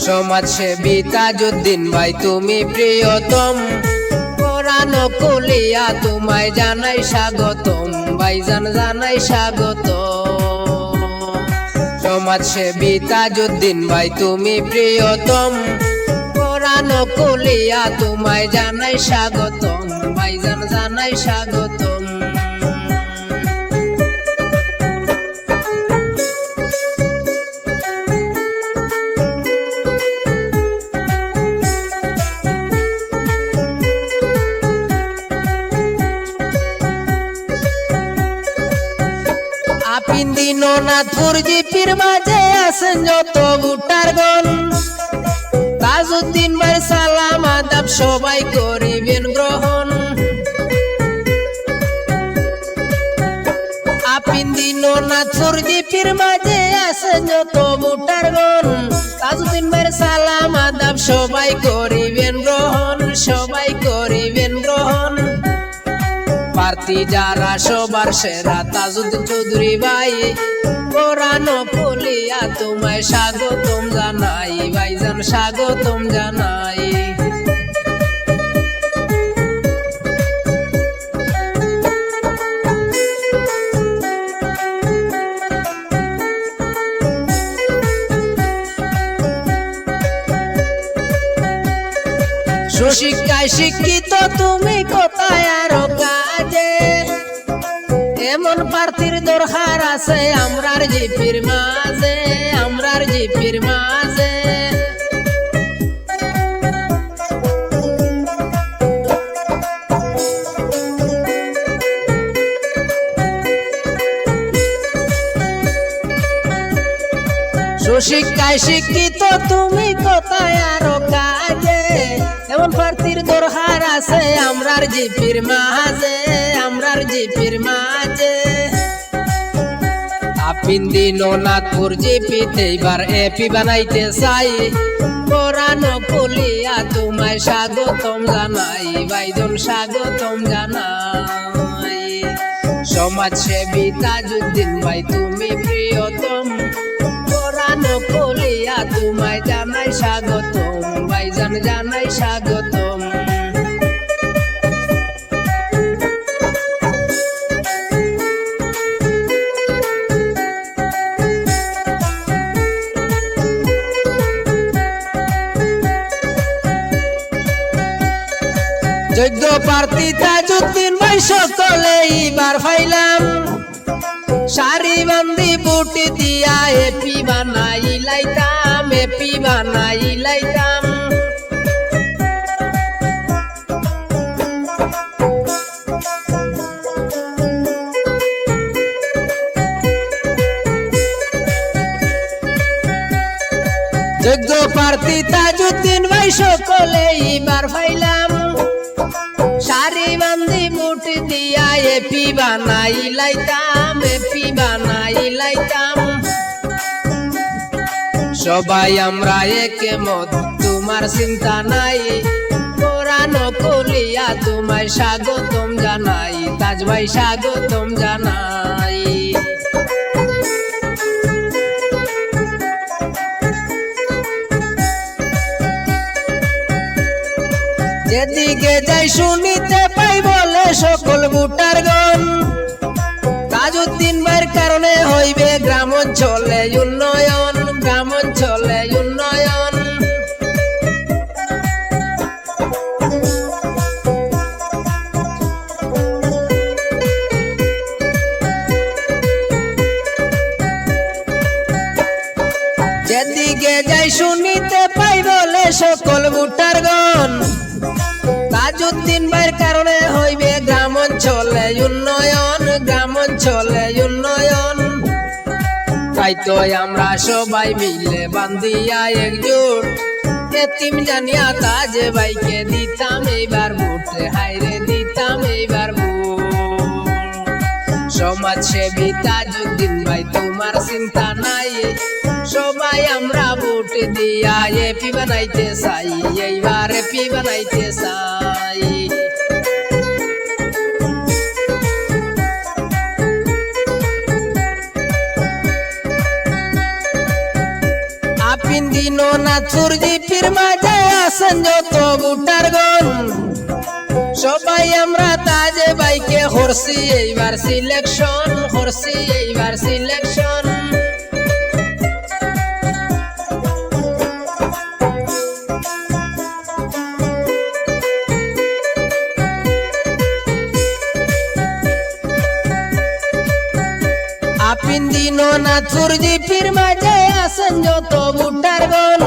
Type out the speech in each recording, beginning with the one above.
সমাজসেবী তাজউদ্দিন ভাই তুমি প্রিয়তম, কোরআন কুলিয়া তোমায় জানাই স্বাগতম, ভাইজান জানাই স্বাগত। সমাজসেবী তাজউদ্দিন ভাই তুমি প্রিয়তম, কোরআন কুলিয়া তোমায় জানাই স্বাগতম, ভাইজান জানাই স্বাগতম। দিননাথপুর জিপির মাঝে আছেন যত ভুটারগণ, তাজউদ্দিন ভাই সালাম আদাব সবাই করিবেন গ্রহণ। আপিন দিননাথপুর জিপির মাঝে আছেন যত ভুটারগণ, তাজউদ্দিন ভাই সালাম আদাব সবাই করিবেন গ্রহণ, সবাই করিবেন গ্রহণ। প্রার্থী যারা সবার সেরা তাজউদ্দিন চৌধুরী ভাই, কোরআন কুলিয়া তোমায় স্বাগতম জানাই, ভাইজান স্বাগতম জানাই। সুশিক্ষায় শিক্ষিত তুমি কোথায় আরো কাজে, এমন প্রার্থীর দরকার আছে আমরার জিপির মাঝে, আমরার জিপির মাঝে। সুশিক্ষায় শিক্ষিত তুমি কোথায় আরো কাজে, এমন প্রার্থীর দরকার আছে আমরার জিপির মাঝে, আমরার জিপির মাঝে। আপিন দিননাথপুর জিপিতে এবার এপি বানাইতে চাই, কোরআন কুলিয়া তোমায় স্বাগতম জানাই, ভাইজন স্বাগতম জানাই। সমাজসেবী তাজউদ্দিন ভাই তুমি প্রিয়তম, কোরআন কুলিয়া তোমায় জানাই স্বাগতম, ভাইজান জানাই স্বাগতম। যোগ্য প্রার্থী তাজউদ্দিন ভাই সকলে এবার পাইলাম, সারি বান্ধি বুট দিয়া এপি বানাই লাইতাম, এপি বানাই লাইতাম। যোগ্য প্রার্থী তাজউদ্দিন ভাই সকলে এবার পাইলাম, সারি বান্ধি বুট দিয়া এপি বানাই লাইতাম, এপি বানাই লাইতাম। সবাই আমরা একমত তোমার চিন্তা নাই, কোরআন কুলিয়া তোমায় স্বাগতম জানাই, তাজ ভাই স্বাগতম জানাই। যেদিকে যাই শুনিতে পাই বলে সকল ভুটারগণ, তাজউদ্দিন ভাইয়ের কারণে হইবে গ্রাম অঞ্চলে উন্নয়ন, গ্রাম অঞ্চলে উন্নয়ন। যেদিকে যাই শুনিতে পাই বলে সকল ভুটারগণ, তাজউদ্দিন ভাইয়ের কারণে হইবে গ্রাম অঞ্চলে উন্নয়ন, গ্রাম অঞ্চলে উন্নয়ন। তাই তো আমরা সবাই মিলে বান্ধিয়া একজোট, এতিম জানিয়া তাজ ভাইকে দিতাম এইবার ভোট, হাইরে দিতাম এইবার ভোট। সমাজসেবী তাজউদ্দিন ভাই তোমার চিন্তা নাই, সবাই আমরা ভোট দিয়া এপি বানাইতে চাই, এইবার এপি বানাইতে চাই। আপিন দিনো না চুরজি ফির মাঝে আসেন যত বুটার গন সবাই আমরা তাজে বাইকে হরছি এইবার সিলেকশন হরছি এইবার সিলেকশন আপিন দিনো না চুরজি ফির মাঝে আসেন যত বুটার গন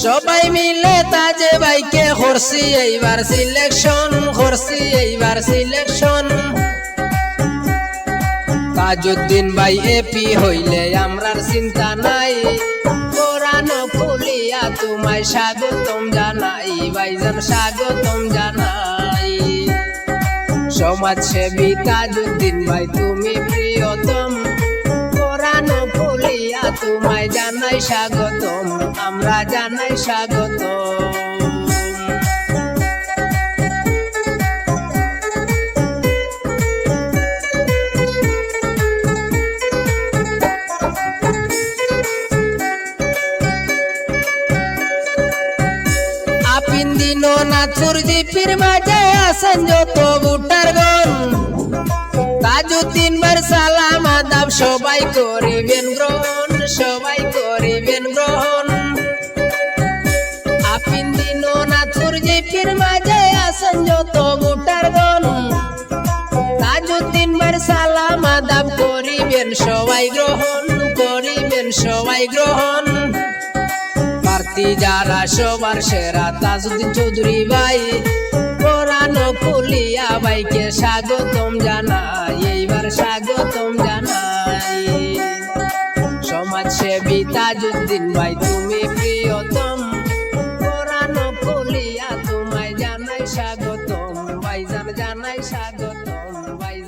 সবাই মিলে তাজে বাইকে হরছি এইবার সিলেকশন হরছি এইবার সিলেকশন তাজউদ্দিন ভাই এপি হইলে আমরার চিন্তা নাই কোরআন খুলিয়া তোমায় স্বাগতম জানাই ভাইজান স্বাগতম জানাই সমাজসেবী তাজউদ্দিন ভাই তুমি প্রিয়তম কোরআন খুলিয়া তোমায় জানাই স্বাগতম আমরা জানাই স্বাগতম আপিন দিনো না চুরজি ফির মাঝে আসেন যত বুটার গন তাজউদ্দিন ভাইয়ের সালাম আদাব সবাই করিবেন গ্রহণ সবাই করিবেন গ্রহণ আপিন দিনো না চুরজি ফির মাঝে আসেন যত বুটার গন তাজউদ্দিন ভাইয়ের সালাম আদাব করিবেন সবাই গ্রহণ করিবেন সবাই গ্রহণ প্রার্থী যারা সবার সেরা তাজউদ্দিন চৌধুরী ভাই কোরআন খুলিয়া ভাইকে স্বাগতম জানাই এইবার স্বাগতম জানাই সমাজসেবী তাজউদ্দিন ভাই তুমি প্রিয়তম কোরআন খুলিয়া তোমায় জানাই স্বাগতম ভাইজান জানাই স্বাগতম ভাই